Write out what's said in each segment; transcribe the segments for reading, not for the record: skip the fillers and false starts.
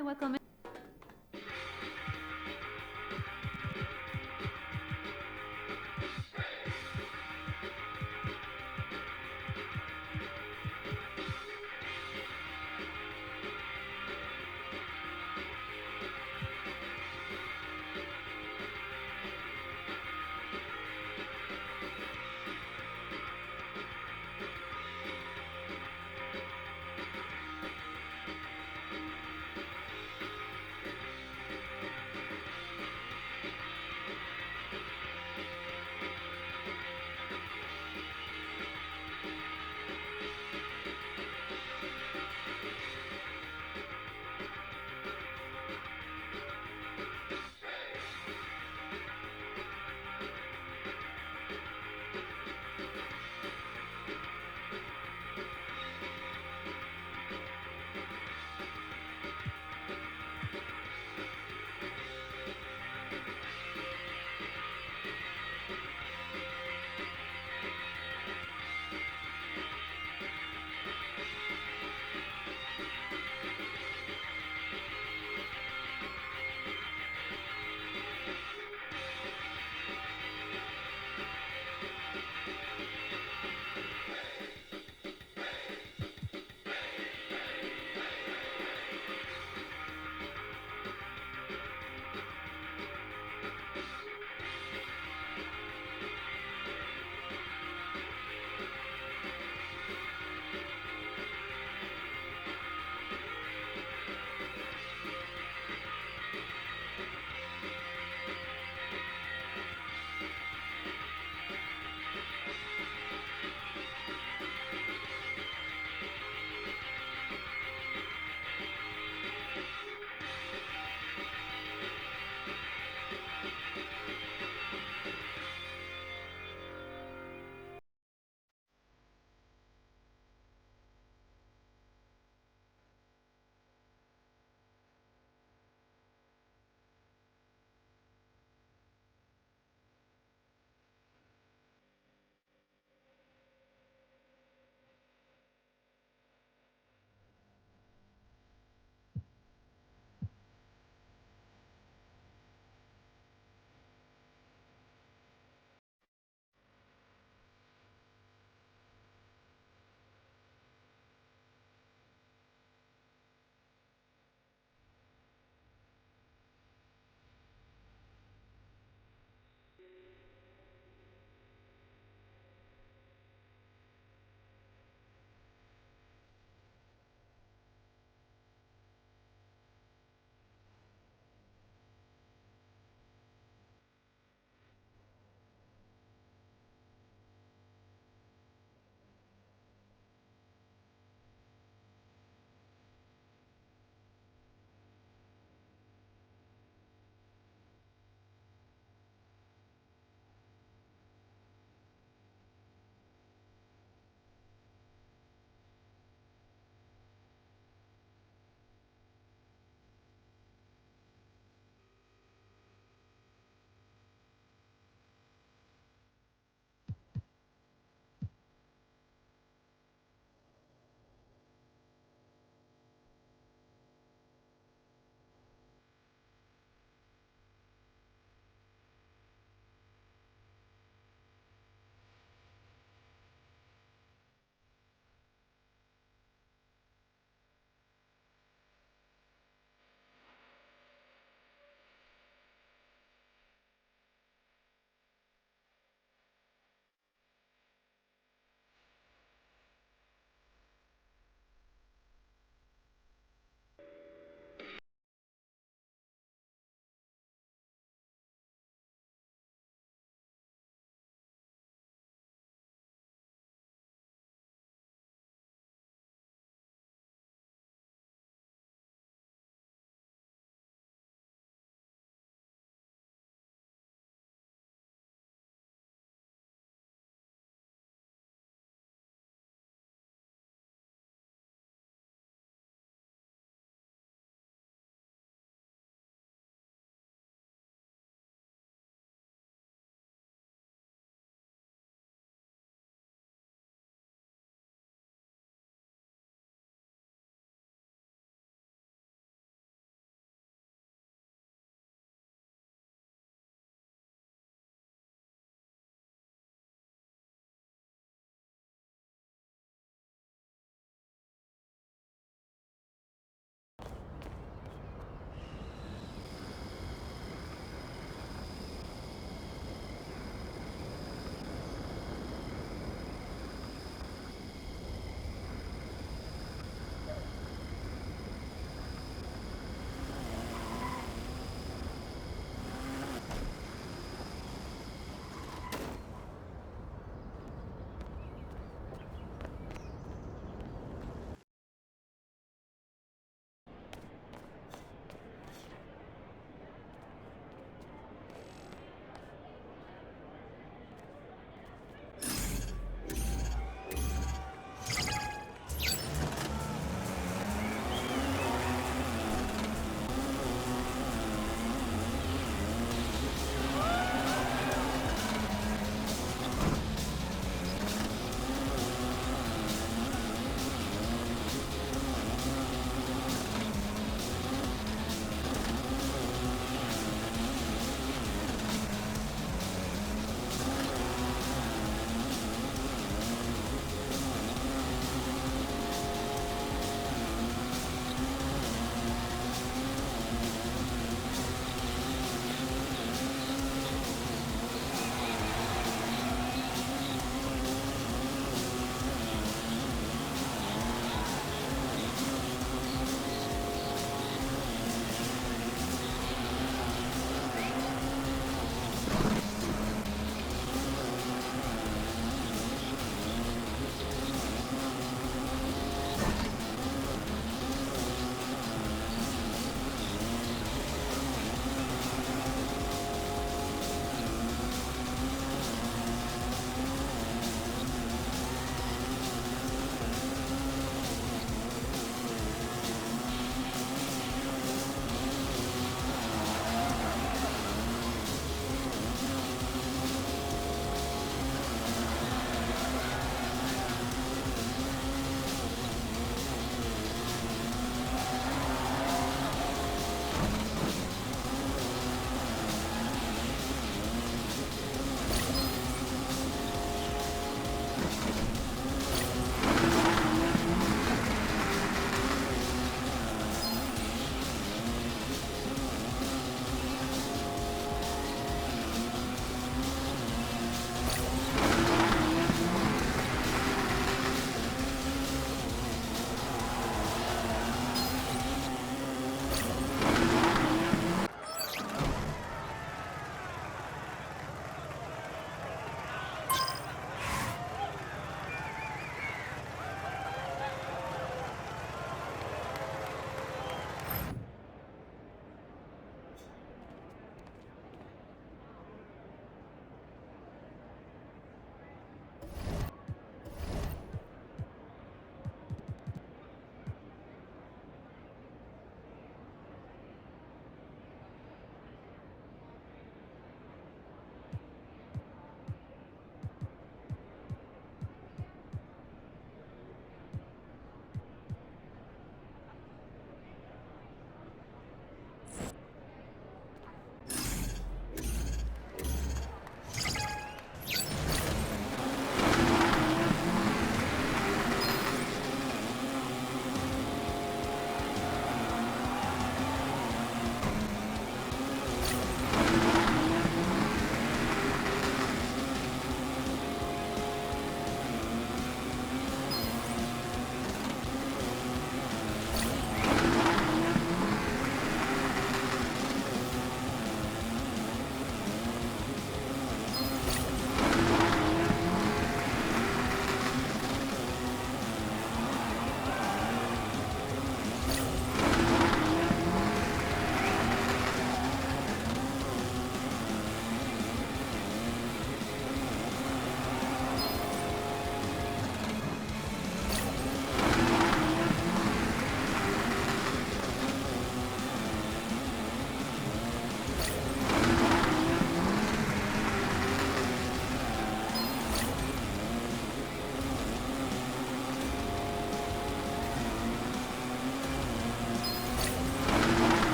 Hi, welcome.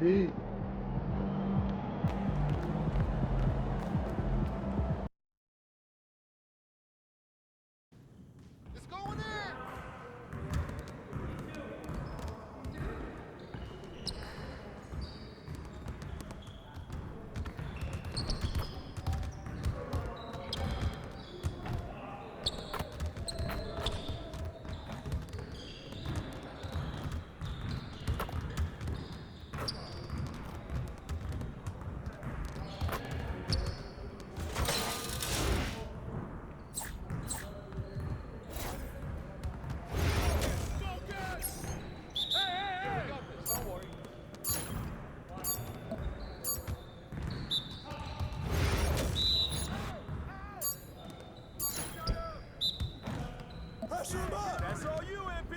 It's going in! That's all you, MP.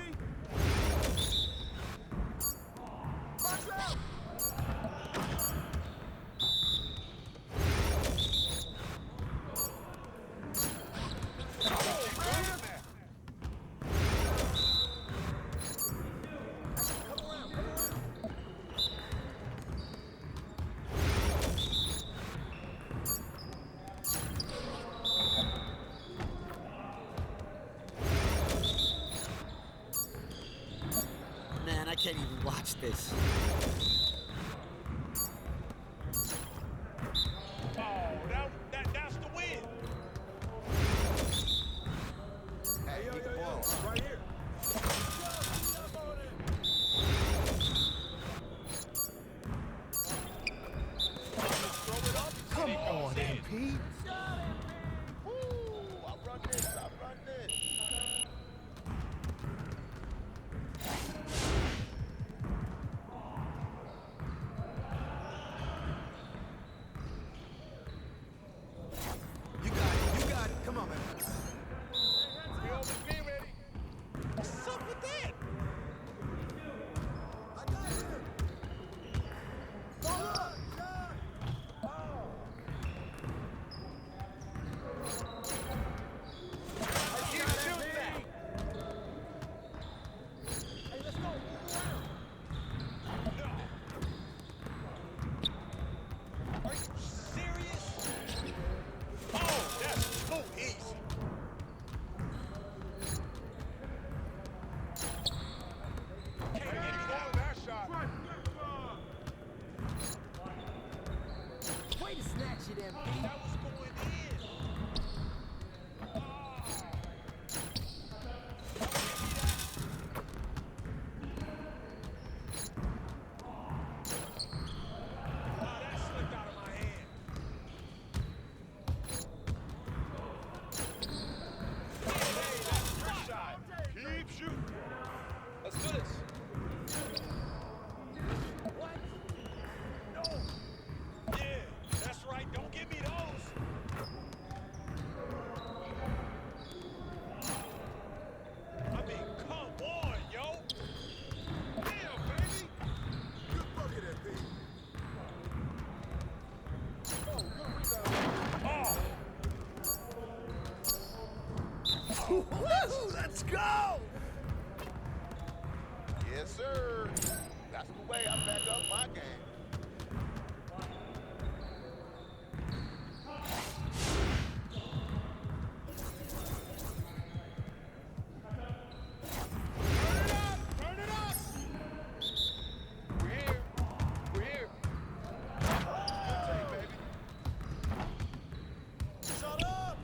Watch out! Man, I can't even watch this. That's the win. Hey, Yo, keep the yo, yo, ball. right here. Come on, MP. Woo! I run this. You got it. Come on, man. We always be ready. What's up with that? I got him. Hold up, John. Oh. I can't shoot that. Hey, let's go. Move around. No. Are you serious? Oh, that's too easy. Can't get that shot. Way to snatch it, MP. That was going in. That slipped out of my hand. Hey, that's your shot. Keep shooting. Let's do this. What? No. Yeah, that's right. Don't give me those. I mean, come on, yo. Damn, baby. Good bucket, MP. Oh, good rebound. Woo, let's go! Yes, sir. That's the way I back up my game. Turn it up! We're here. We're here. Good take, baby. Shut up!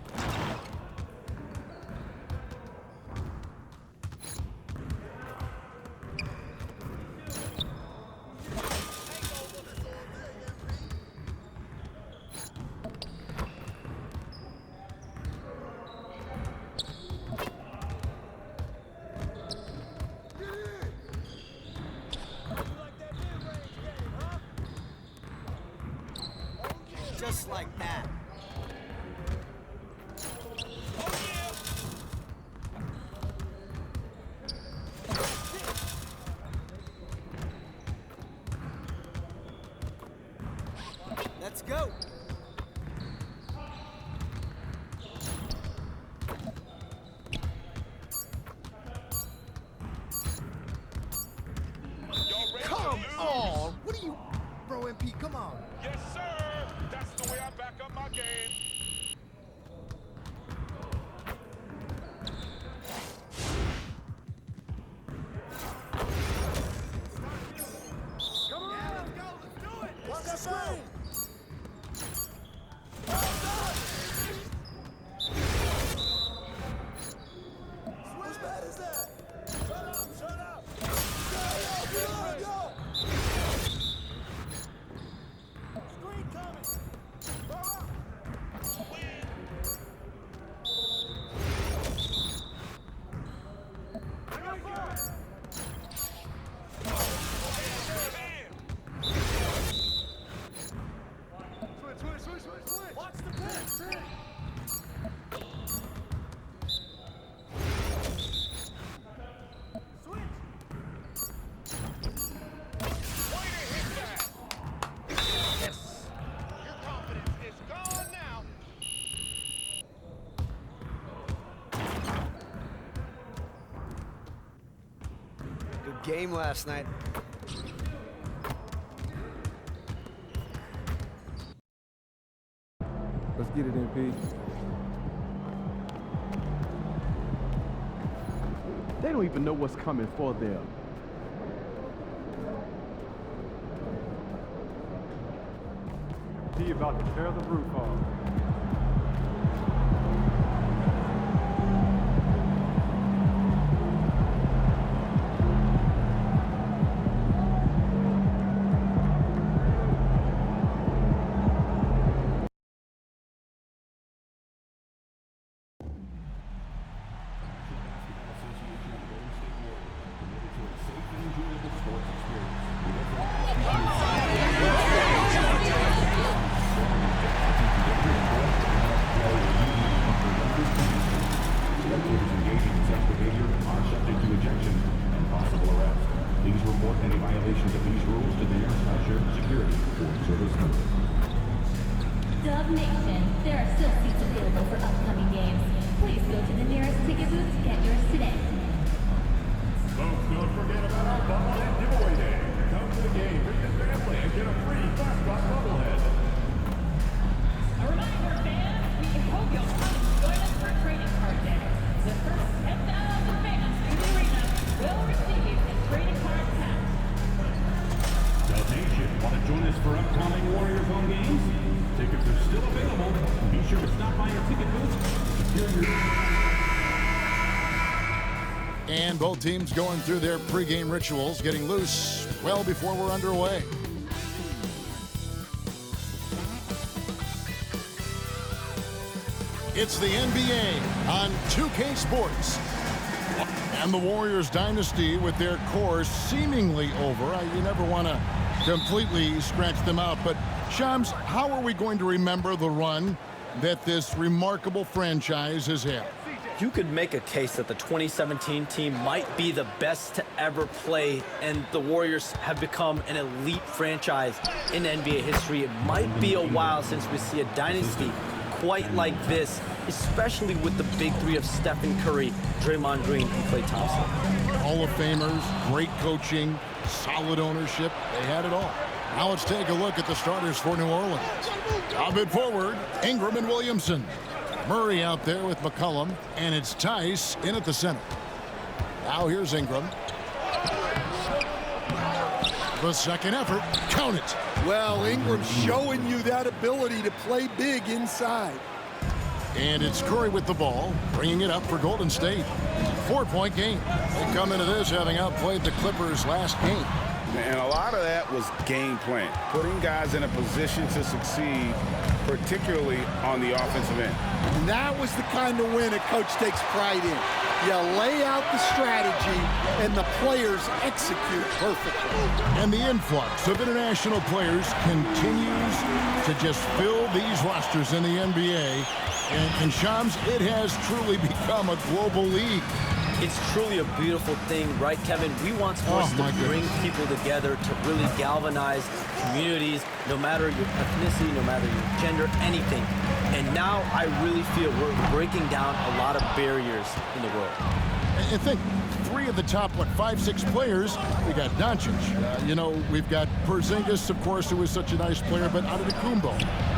Just like that. Let's go. Come on! What are you Watch the pitch. Good game last night. Let's get it in, P. They don't even know what's coming for them. He about to tear the roof off. Dub Nation, there are still seats available for upcoming games. Please go to the nearest ticket booth to get yours today. Folks, don't forget about our Bubblehead giveaway day. Come to the game, bring your family, and get a free Fastbot Bubblehead. A reminder, fans, we hope you'll come and join us for Trading Card Day. The first 10,000 fans in the arena will receive a trading card pack. Dub Nation, want to join us for upcoming Warriors home games? Tickets are still available. Be sure to stop by your ticket booth. And both teams going through their pregame rituals, getting loose well before we're underway. It's the NBA on 2K Sports. And the Warriors dynasty with their core seemingly over. You never want to completely scratch them out, but Shams, how are we going to remember the run that this remarkable franchise has had? You could make a case that the 2017 team might be the best to ever play, and the Warriors have become an elite franchise in NBA history. It might be a while since we see a dynasty quite like this, especially with the big three of Stephen Curry, Draymond Green, and Klay Thompson. Hall of Famers, great coaching, solid ownership. They had it all. Now let's take a look at the starters for New Orleans. Up and forward, Ingram and Williamson. Murray out there with McCollum, and it's Tice in at the center. Now here's Ingram. The second effort, count it. Well, Ingram's showing you that ability to play big inside. And it's Curry with the ball, bringing it up for Golden State. 4-point game. They come into this having outplayed the Clippers last game. And a lot of that was game plan, putting guys in a position to succeed, particularly on the offensive end. And that was the kind of win a coach takes pride in. You lay out the strategy, and the players execute perfectly. And the influx of international players continues to just fill these rosters in the NBA. And Shams, it has truly become a global league. It's truly a beautiful thing, right, Kevin? We want sports to bring people together, to really galvanize communities, no matter your ethnicity, no matter your gender, anything. And now I really feel we're breaking down a lot of barriers in the world. And think, three of the top, 5-6 players, we got Doncic. We've got Porzingis, of course, who is such a nice player, but Antetokounmpo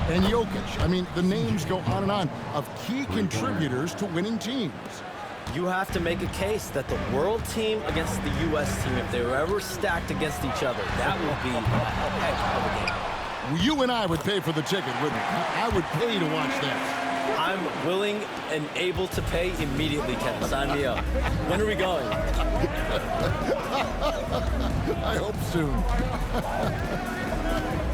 and Jokic. I mean, the names go on of key contributors to winning teams. You have to make a case that the world team against the U.S. team, if they were ever stacked against each other, that would be a heck of a game. You and I would pay for the ticket, wouldn't we? I would pay to watch that. I'm willing and able to pay immediately, Kevin. Sign me up. When are we going? I hope soon.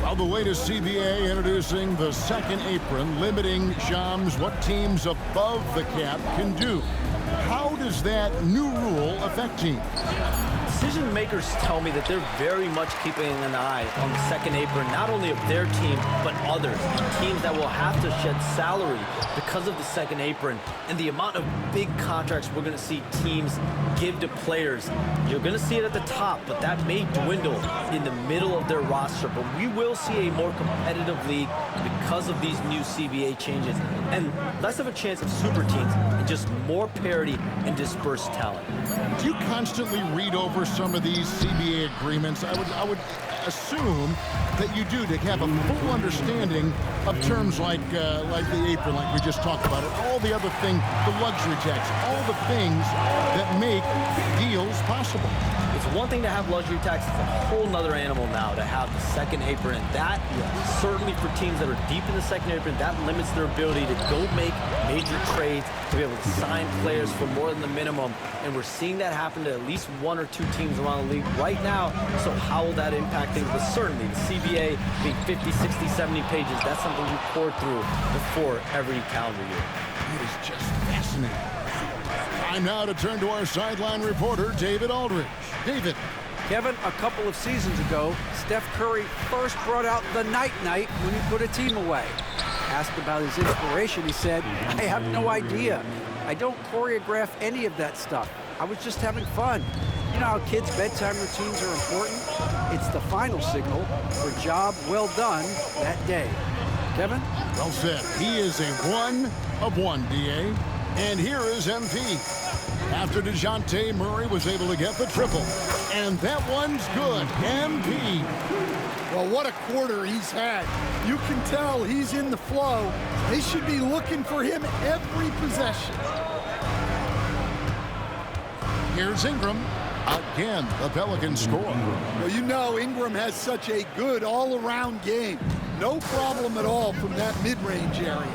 Well, the latest CBA introducing the second apron, limiting Shams what teams above the cap can do. How does that new rule affect teams? decision makers tell me that they're very much keeping an eye on the second apron, not only of their team, but others, teams that will have to shed salary because of the second apron and the amount of big contracts we're going to see teams give to players. You're going to see it at the top, but that may dwindle in the middle of their roster. But we will see a more competitive league because of these new CBA changes and less of a chance of super teams and just more parity and dispersed talent. Do you constantly read over some of these CBA agreements? I would assume that you do, to have a full understanding of terms like the apron, like we just talked about, and all the other things, the luxury tax, all the things that make deals possible. It's one thing to have luxury tax, it's a whole nother animal now to have the second apron, and that certainly for teams that are deep in the second apron, that limits their ability to go make major trades, to be able to sign players for more than the minimum, and we're seeing that happen to at least one or two teams around the league right now. So how will that impact things? But certainly the CBA being 50, 60, 70 pages, that's something you pour through before every calendar year. It is just fascinating. Time now to turn to our sideline reporter, David Aldridge. David. Kevin, a couple of seasons ago, Steph Curry first brought out the night-night when he put a team away. Asked about his inspiration, he said, "I have no idea. I don't choreograph any of that stuff. I was just having fun." You know how kids' bedtime routines are important? It's the final signal for job well done that day. Kevin? Well said. He is a one of one, D.A. And here is MP. After DeJounte Murray was able to get the triple. And that one's good. MP. Well, what a quarter he's had. You can tell he's in the flow. They should be looking for him every possession. Here's Ingram. Again, the Pelicans score. Well, you know Ingram has such a good all-around game. No problem at all from that mid-range area.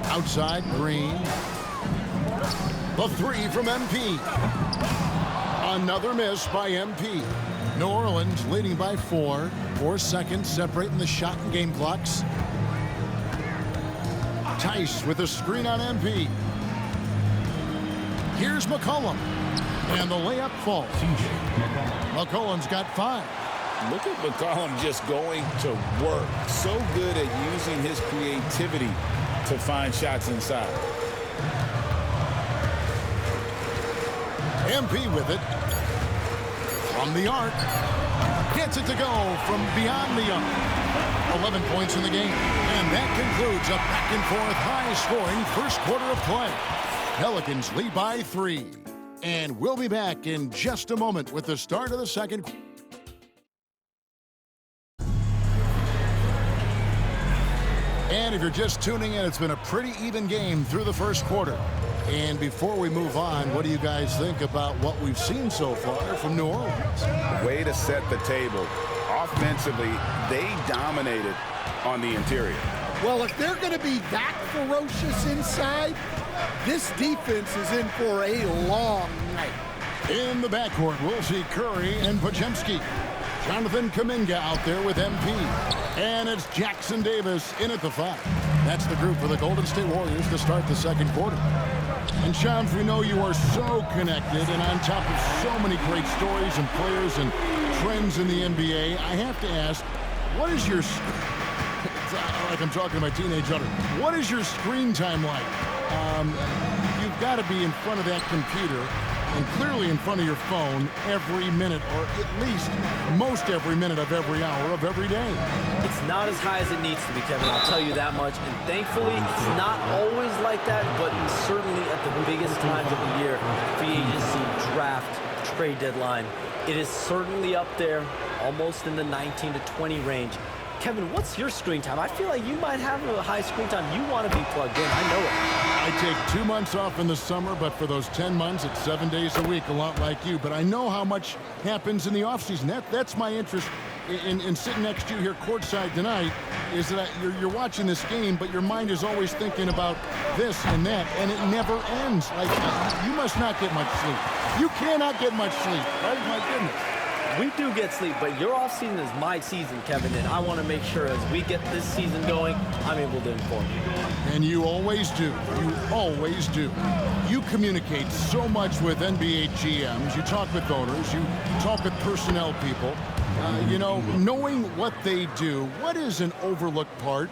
Outside, Green. The three from MP. Another miss by MP. New Orleans leading by 4. 4 seconds separating the shot and game clocks. Tice with a screen on MP. Here's McCollum. And the layup falls. McCollum's got 5. Look at McCollum just going to work. So good at using his creativity to find shots inside. MP with it. From the arc. Gets it to go from beyond the arc. 11 points in the game. And that concludes a back-and-forth high-scoring first quarter of play. Pelicans lead by 3. And we'll be back in just a moment with the start of the second quarter. And if you're just tuning in, it's been a pretty even game through the first quarter. And before we move on, what do you guys think about what we've seen so far from New Orleans? Way to set the table. Offensively, they dominated on the interior. Well, if they're going to be that ferocious inside, this defense is in for a long night. In the backcourt, we'll see Curry and Podziemski. Jonathan Kuminga out there with MP. And it's Jackson Davis in at the 5. That's the group for the Golden State Warriors to start the second quarter. And Shams, we know you are so connected and on top of so many great stories and players and trends in the NBA. I have to ask, what is your, like I'm talking to my teenage daughter, what is your screen time like? You've got to be in front of that computer and clearly in front of your phone every minute, or at least most every minute of every hour of every day. It's not as high as it needs to be, Kevin, I'll tell you that much. And thankfully, it's not always like that, but certainly at the biggest times of the year, free agency, draft, trade deadline, it is certainly up there, almost in the 19 to 20 range. Kevin, what's your screen time? I feel like you might have a high screen time. You want to be plugged in. I know it. I take 2 months off in the summer, but for those 10 months, it's 7 days a week, a lot like you. But I know how much happens in the offseason. That's my interest in sitting next to you here courtside tonight, is that you're watching this game, but your mind is always thinking about this and that, and it never ends. Like, you must not get much sleep. You cannot get much sleep, right? My goodness. We do get sleep, but your off-season is my season, Kevin, and I want to make sure as we get this season going, I'm able to inform you. And you always do. You always do. You communicate so much with NBA GMs. You talk with owners. You talk with personnel people. You know, knowing what they do, what is an overlooked part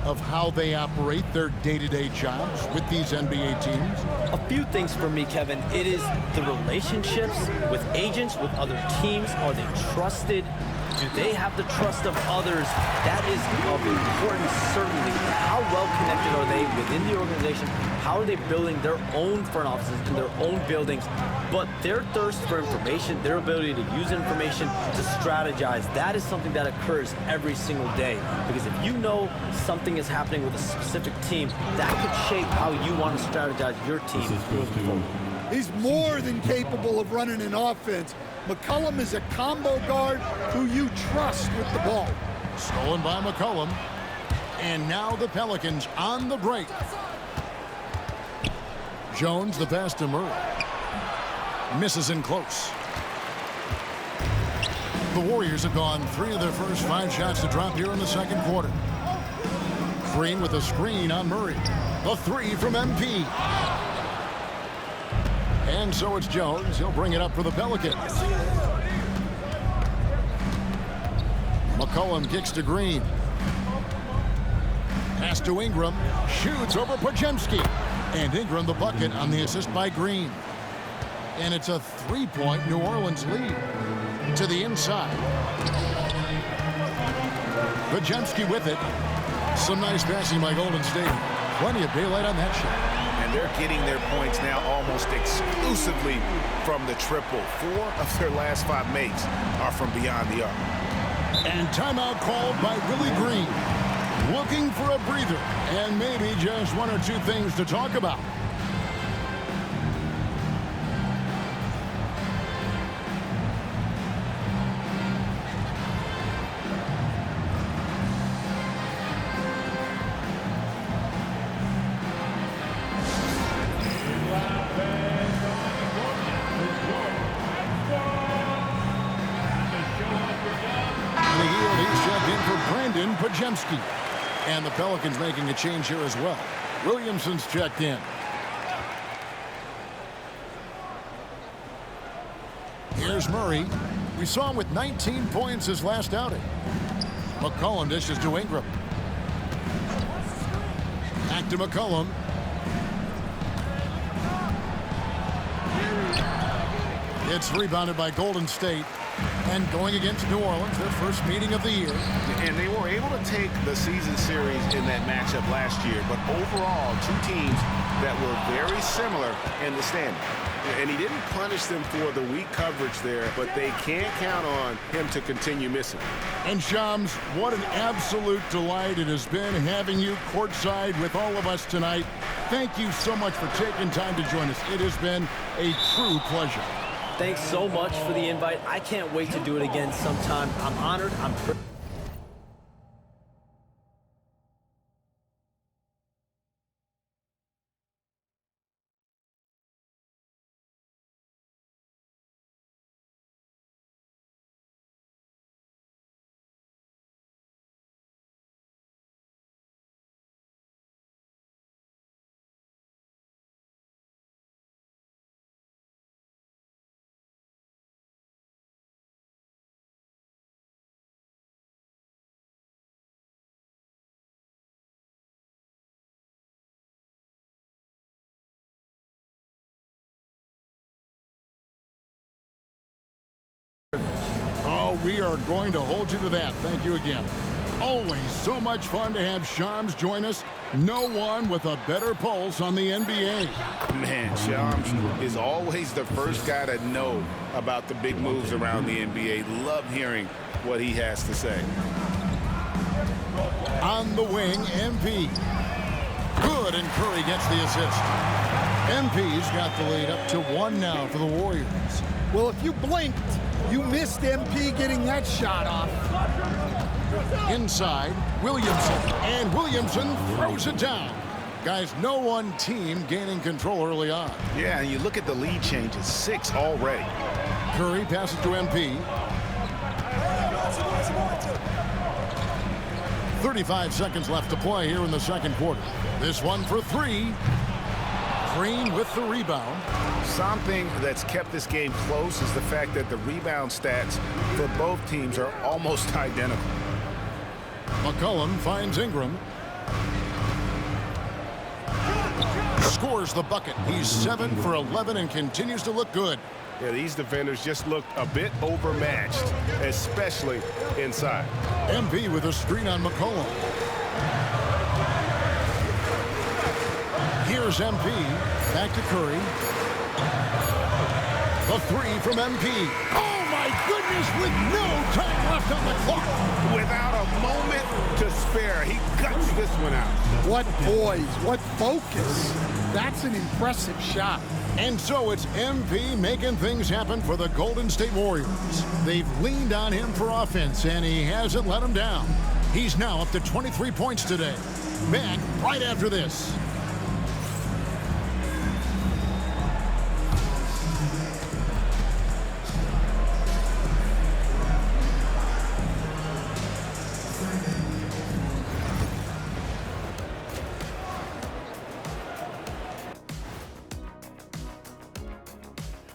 of how they operate their day-to-day jobs with these NBA teams? A few things for me, Kevin. It is the relationships with agents, with other teams. Are they trusted? Do they have the trust of others? That is of importance, certainly. How well connected are they within the organization? How are they building their own front offices in their own buildings? But their thirst for information, their ability to use information to strategize, that is something that occurs every single day. Because if you know something is happening with a specific team, that could shape how you want to strategize your team moving forward. He's more than capable of running an offense. McCollum is a combo guard who you trust with the ball. Stolen by McCollum. And now the Pelicans on the break. Jones, the pass to Murray. Misses in close. The Warriors have gone 3 of their first 5 shots to drop here in the second quarter. Green with a screen on Murray. The 3 from MP. And so it's Jones. He'll bring it up for the Pelicans. McCollum kicks to Green. Pass to Ingram. Shoots over Podziemski. And Ingram the bucket on the assist by Green. And it's a 3-point New Orleans lead. To the inside. Podziemski with it. Some nice passing by Golden State. Plenty of daylight on that shot. And they're getting their points now almost exclusively from the triple. 4 of their last 5 makes are from beyond the arc. And timeout called by Willie Green. Looking for a breather and maybe just 1 or 2 things to talk about. Podziemski. And the Pelicans making a change here as well. Williamson's checked in. Here's Murray. We saw him with 19 points his last outing. McCollum dishes to Ingram. Back to McCollum. It's rebounded by Golden State. And going against New Orleans, their first meeting of the year. And they were able to take the season series in that matchup last year. But overall, 2 teams that were very similar in the standing. And he didn't punish them for the weak coverage there, but they can't count on him to continue missing. And Shams, what an absolute delight it has been having you courtside with all of us tonight. Thank you so much for taking time to join us. It has been a true pleasure. Thanks so much for the invite. I can't wait to do it again sometime. I'm honored. Oh, we are going to hold you to that. Thank you again. Always so much fun to have Shams join us. No one with a better pulse on the NBA. Man, Shams is always the first guy to know about the big moves around the NBA. Love hearing what he has to say. On the wing, MP. Good, and Curry gets the assist. MP's got the lead up to 1 now for the Warriors. Well, if you blinked, you missed MP getting that shot off. Inside, Williamson. And Williamson throws it down. Guys, no one team gaining control early on. Yeah, and you look at the lead changes, 6 already. Curry passes to MP. 35 seconds left to play here in the second quarter. This one for three. Green with the rebound. Something that's kept this game close is the fact that the rebound stats for both teams are almost identical. McCollum finds Ingram. Scores the bucket. He's 7 for 11 and continues to look good. Yeah, these defenders just looked a bit overmatched, especially inside. MP with a screen on McCollum. Here's MP. Back to Curry. The three from MP. Oh, my goodness, with no time left on the clock. Without a moment to spare, he guts this one out. What poise, what focus. That's an impressive shot. And so it's MP making things happen for the Golden State Warriors. They've leaned on him for offense, and he hasn't let them down. He's now up to 23 points today. Back right after this.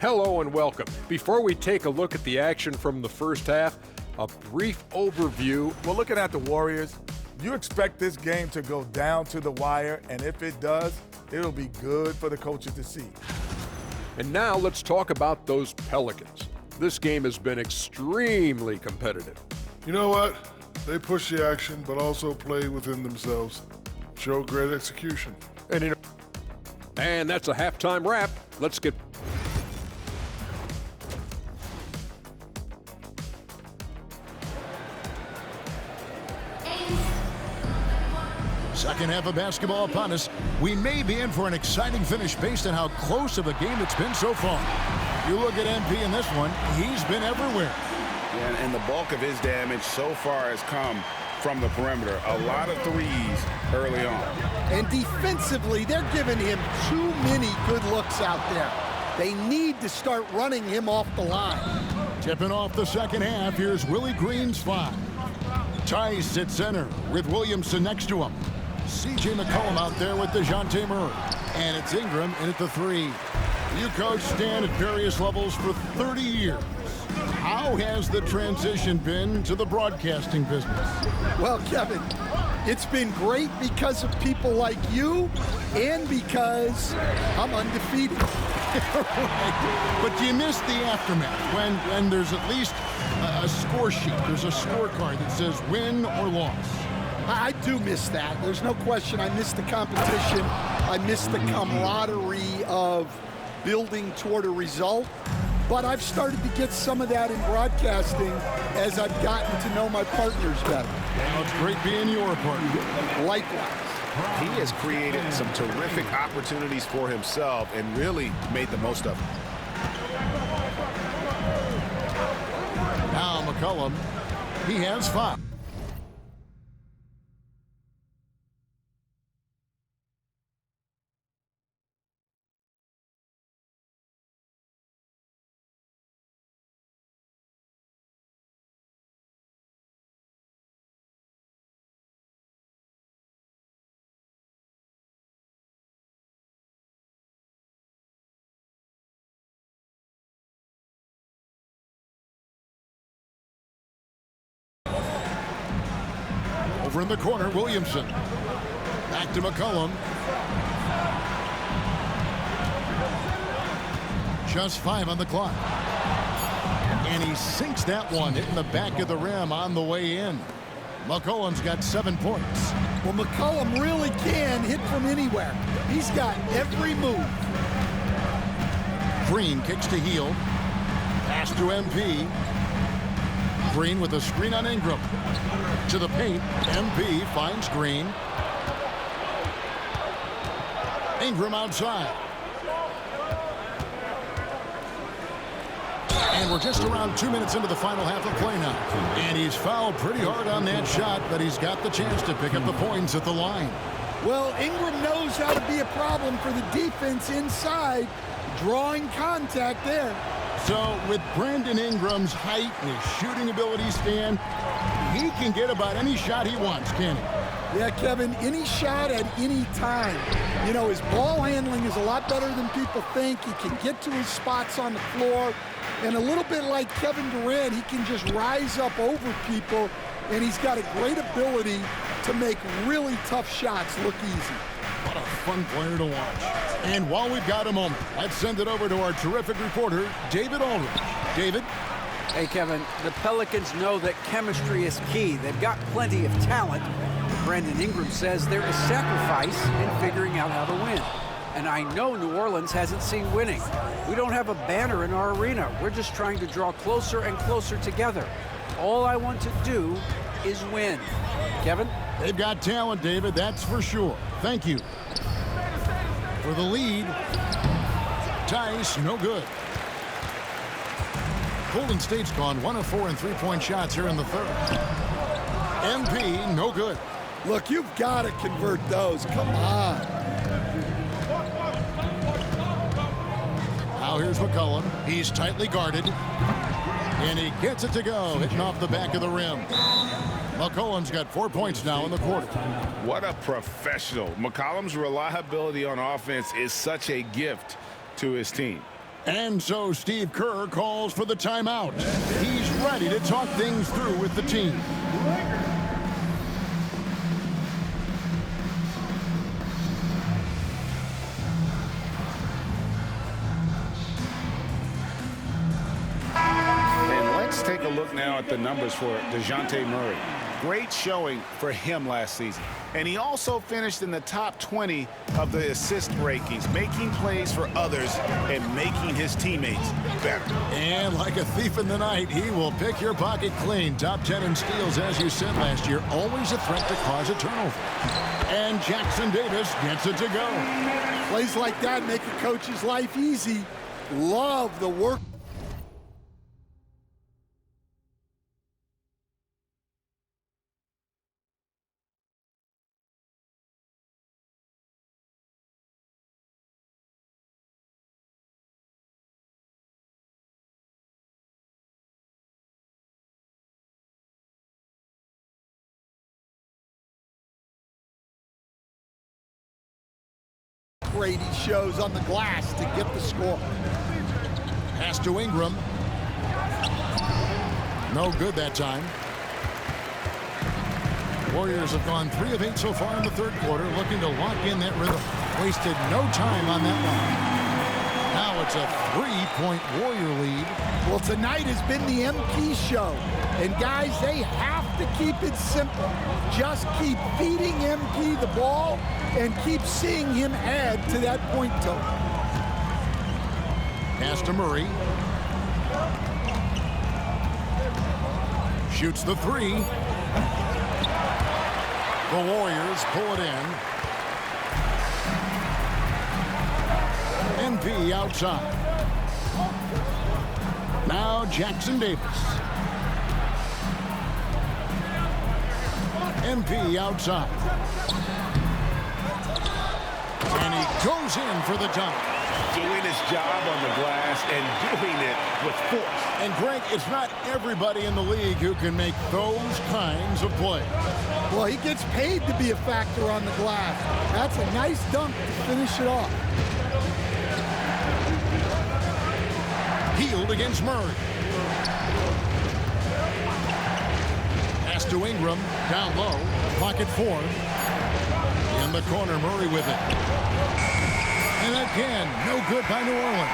Hello and welcome. Before we take a look at the action from the first half, a brief overview. Well, looking at the Warriors, you expect this game to go down to the wire, and if it does, it'll be good for the coaches to see. And now let's talk about those Pelicans. This game has been extremely competitive. You know what? They push the action, but also play within themselves. Show great execution. And that's a halftime wrap. Let's get Second half of basketball upon us. We may be in for an exciting finish based on how close of a game it's been so far. You look at MP in this one, he's been everywhere. Yeah, and the bulk of his damage so far has come from the perimeter. A lot of threes early on. And defensively, they're giving him too many good looks out there. They need to start running him off the line. Tipping off the second half, here's Willie Green's 5. Tice at center with Williamson next to him. C.J. McCollum out there with DeJounte Murray. And it's Ingram in at the 3. You coach Stan at various levels for 30 years. How has the transition been to the broadcasting business? Well, Kevin, it's been great because of people like you and because I'm undefeated. Right. But do you miss the aftermath when there's at least a score sheet? There's a scorecard that says win or loss. I do miss that. There's no question. I miss the competition. I miss the camaraderie of building toward a result. But I've started to get some of that in broadcasting as I've gotten to know my partners better. Well, it's great being your partner. Likewise. He has created some terrific opportunities for himself and really made the most of it. Now McCollum, he has 5. Over in the corner, Williamson. Back to McCollum. Just 5 on the clock. And he sinks that one, hitting the back of the rim on the way in. McCollum's got 7 points. Well, McCollum really can hit from anywhere. He's got every move. Green kicks to Hield. Pass to MP. Green with a screen on Ingram. To the paint. MP finds Green. Ingram outside. And we're just around 2 minutes into the final half of play now. And he's fouled pretty hard on that shot, but he's got the chance to pick up the points at the line. Well, Ingram knows how to be a problem for the defense inside, drawing contact there. So with Brandon Ingram's height and his shooting ability, Stan, he can get about any shot he wants, can he? Yeah, Kevin, any shot at any time. You know, his ball handling is a lot better than people think. He can get to his spots on the floor. And a little bit like Kevin Durant, he can just rise up over people, and he's got a great ability to make really tough shots look easy. What a fun player to watch. And while we've got a moment, let's send it over to our terrific reporter, David Aldridge. David? Hey, Kevin, the Pelicans know that chemistry is key. They've got plenty of talent. Brandon Ingram says there is sacrifice in figuring out how to win. And I know New Orleans hasn't seen winning. We don't have a banner in our arena. We're just trying to draw closer and closer together. All I want to do is win. Kevin? They've got talent, David, that's for sure. Thank you. For the lead, Tice, no good. Golden State's gone 1 of 4 in three-point shots here in the third. MP, no good. Look, you've got to convert those. Come on. Now here's McCollum. He's tightly guarded. And he gets it to go, hitting off the back of the rim. McCollum's got 4 points now in the quarter. What a professional. McCollum's reliability on offense is such a gift to his team. And so Steve Kerr calls for the timeout. He's ready to talk things through with the team. And let's take a look now at the numbers for DeJounte Murray. Great showing for him last season. And he also finished in the top 20 of the assist rankings, making plays for others and making his teammates better. And like a thief in the night, he will pick your pocket clean. Top 10 in steals, as you said last year, always a threat to cause a turnover. And Jackson Davis gets it to go. Plays like that make a coach's life easy. Love the work. Brady shows on the glass to get the score. Pass to Ingram. No good that time. Warriors have gone 3 of 8 so far in the third quarter, looking to lock in that rhythm. Wasted no time on that one. Now it's a 3-point Warrior lead. Well, tonight has been the MP show. And guys, they have to keep it simple. Just keep feeding MP the ball and keep seeing him add to that point total. Pass to Murray. Shoots the 3. The Warriors pull it in. MP outside. Now Jackson Davis. MP outside. And he goes in for the dunk. Doing his job on the glass and doing it with force. And Greg, it's not everybody in the league who can make those kinds of plays. Well, he gets paid to be a factor on the glass. That's a nice dunk to finish it off. Healed against Murray. Pass to Ingram, down low, pocket 4. In the corner, Murray with it. And again, no good by New Orleans.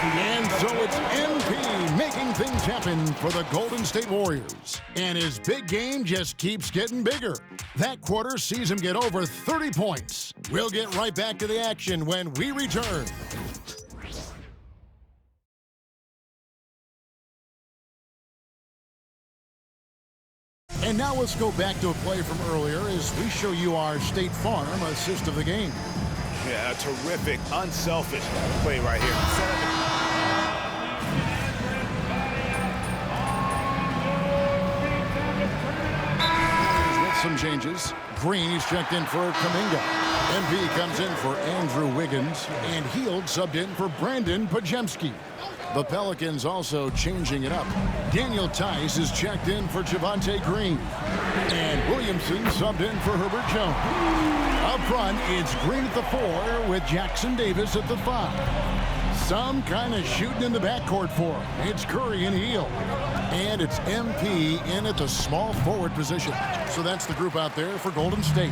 And so it's MP making things happen for the Golden State Warriors. And his big game just keeps getting bigger. That quarter sees him get over 30 points. We'll get right back to the action when we return. And now let's go back to a play from earlier as we show you our State Farm assist of the game. Yeah, a terrific, unselfish play right here. With some changes. Green is checked in for Kuminga. MP comes in for Andrew Wiggins, and Heald subbed in for Brandon Pajemski. The Pelicans also changing it up. Daniel Tice is checked in for Javonte Green. And Williamson subbed in for Herbert Jones. Up front, it's Green at the 4 with Jackson Davis at the 5. Some kind of shooting in the backcourt for him. It's Curry and Heald. And it's MP in at the small forward position. So that's the group out there for Golden State.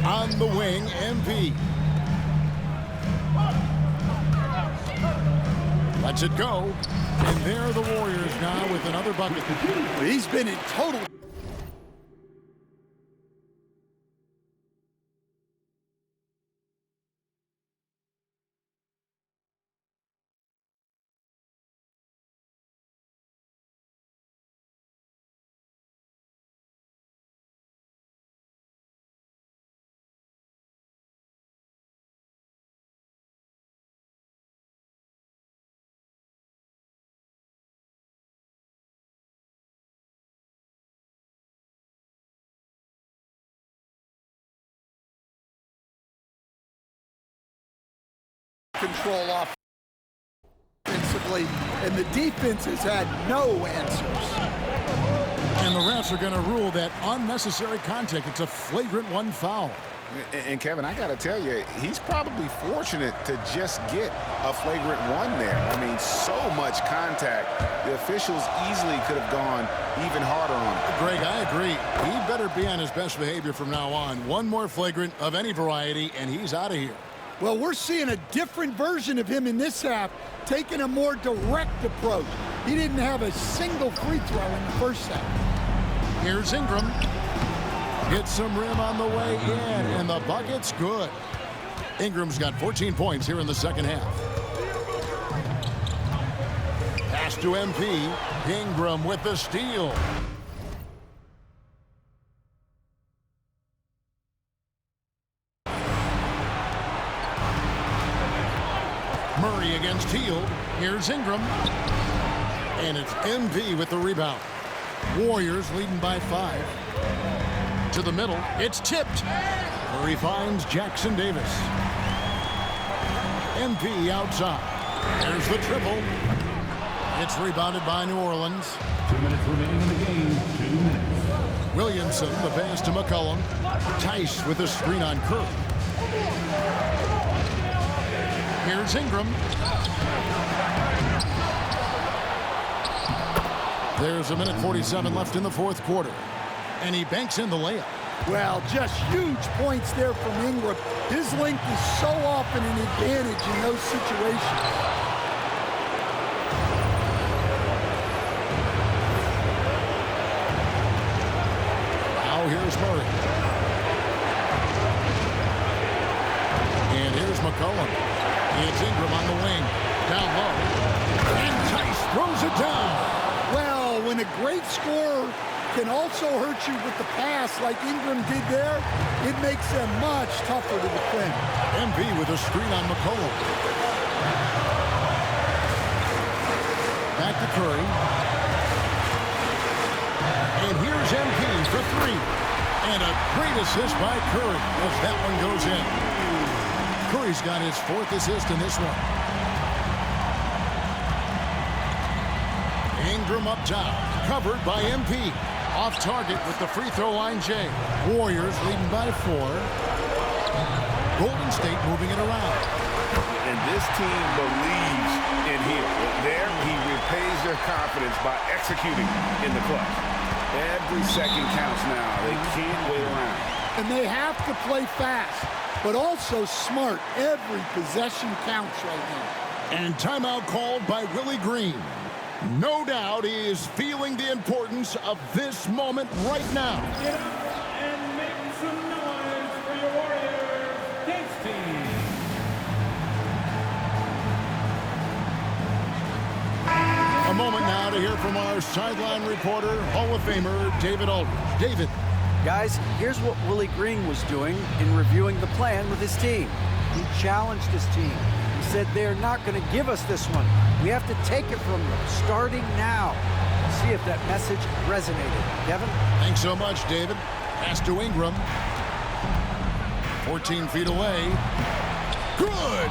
On the wing, MP. Lets it go. And there are the Warriors now with another bucket. He's been in total. Control offensively, and the defense has had no answers. And the refs are going to rule that unnecessary contact. It's a flagrant 1 foul. And Kevin, I got to tell you, he's probably fortunate to just get a flagrant 1 there. I mean, so much contact. The officials easily could have gone even harder on it. Greg, I agree. He better be on his best behavior from now on. One more flagrant of any variety, and he's out of here. Well, we're seeing a different version of him in this half, taking a more direct approach. He didn't have a single free throw in the first half. Here's Ingram. Hits some rim on the way in, and the bucket's good. Ingram's got 14 points here in the second half. Pass to MP. Ingram with the steal. Murray against Heald. Here's Ingram. And it's MP with the rebound. Warriors leading by 5. To the middle. It's tipped. Murray finds Jackson Davis. MP outside. There's the triple. It's rebounded by New Orleans. 2 minutes remaining in the game. 2 minutes. Williamson, the pass to McCollum. Tice with a screen on Curry. Here's Ingram. There's a minute 47 left in the fourth quarter. And he banks in the layup. Well, just huge points there from Ingram. His length is so often an advantage in those situations. Now here's Murray. And here's McCollum. It's Ingram on the wing. Down low. And Tice throws it down. Well, when a great scorer can also hurt you with the pass like Ingram did there, it makes them much tougher to defend. MP with a screen on McCollum. Back to Curry. And here's MP for 3. And a great assist by Curry as that one goes in. Curry's got his 4th assist in this one. Ingram up top, covered by MP. Off target with the free throw line, Jay. Warriors leading by 4. Golden State moving it around. And this team believes in him. There, he repays their confidence by executing in the clutch. Every second counts now. They can't wait around. And they have to play fast, but also smart. Every possession counts right now. And timeout called by Willie Green. No doubt he is feeling the importance of this moment right now. Get up and make some noise for your Warriors dance team. A moment now to hear from our sideline reporter, Hall of Famer David Aldridge. David. Guys, here's what Willie Green was doing in reviewing the plan with his team. He challenged his team. He said they're not going to give us this one. We have to take it from them, starting now. See if that message resonated. Kevin? Thanks so much, David. Pass to Ingram. 14 feet away. Good!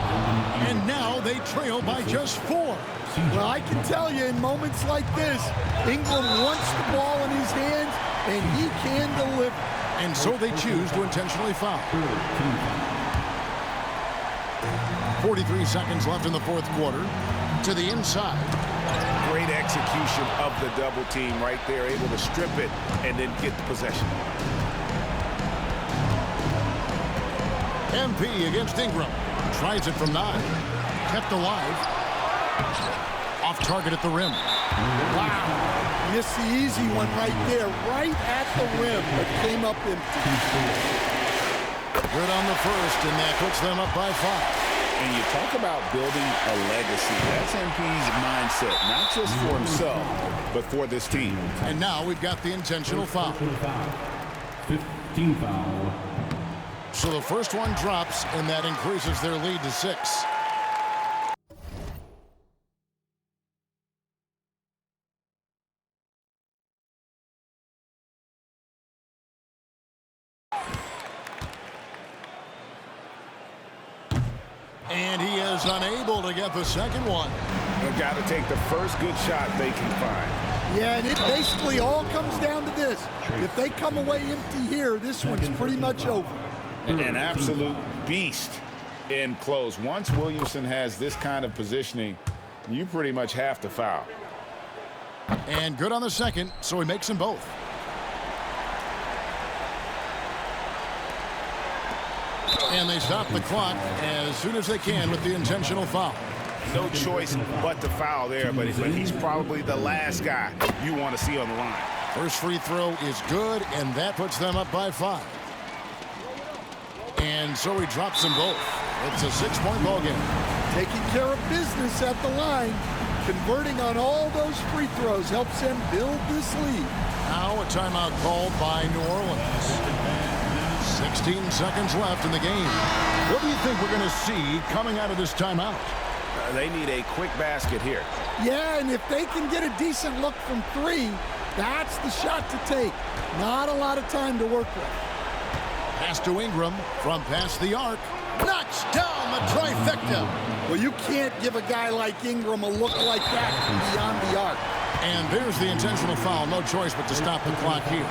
And now they trail by just 4. Well, I can tell you in moments like this, Ingram wants the ball in his hands, and he can deliver. And so they choose to intentionally foul. 43 seconds left in the fourth quarter. To the inside. Great execution of the double team right there, able to strip it and then get the possession. MP against Ingram. Tries it from 9. Kept alive. Off target at the rim. Wow. Missed the easy one right there, right at the rim, but came up empty. Good on the first, and that puts them up by 5. And you talk about building a legacy. That's MP's mindset, not just for himself, but for this team. And now we've got the intentional foul. 15 foul. So the first one drops, and that increases their lead to 6. And he is unable to get the second one. They've got to take the first good shot they can find. Yeah, and it basically all comes down to this. If they come away empty here, this one's pretty much over. An absolute beast in close. Once Williamson has this kind of positioning, you pretty much have to foul. And good on the second, so he makes them both. And they stop the clock as soon as they can with the intentional foul. No choice but to foul there, but he's probably the last guy you want to see on the line. First free throw is good, and that puts them up by 5. And so he drops them both. It's a 6-point ball game. Taking care of business at the line, converting on all those free throws helps them build this lead. Now a timeout called by New Orleans. 16 seconds left in the game. What do you think we're going to see coming out of this timeout? They need a quick basket here. Yeah, and if they can get a decent look from 3, that's the shot to take. Not a lot of time to work with. Pass to Ingram from past the arc. Knocks down the trifecta. Well, you can't give a guy like Ingram a look like that from beyond the arc. And there's the intentional foul. No choice but to stop the clock here.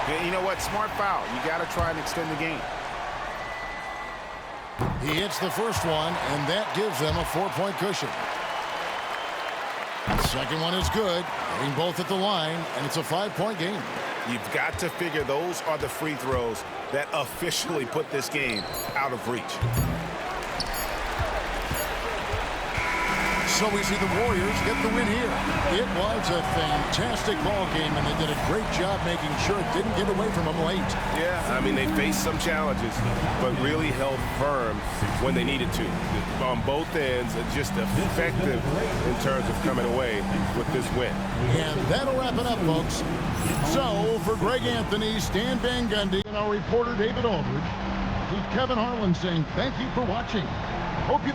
Yeah, you know what? Smart foul. You got to try and extend the game. He hits the first one, and that gives them a 4-point cushion. The second one is good, hitting both at the line, and it's a 5-point game. You've got to figure those are the free throws that officially put this game out of reach. So we see the Warriors get the win here. It was a fantastic ball game, and they did a great job making sure it didn't get away from them late. Yeah, I mean, they faced some challenges, but really held firm when they needed to. On both ends, just effective in terms of coming away with this win. And that'll wrap it up, folks. So, for Greg Anthony, Stan Van Gundy, and our reporter David Aldridge, this is Kevin Harlan saying thank you for watching. Hope you...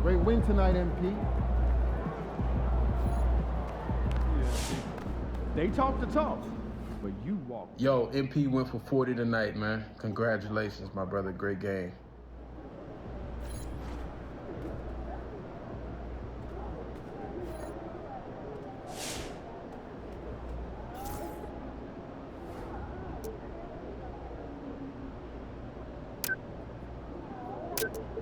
Great win tonight, MP. They talk the talk, but you walk. Yo, MP went for 40 tonight, man. Congratulations, my brother. Great game. You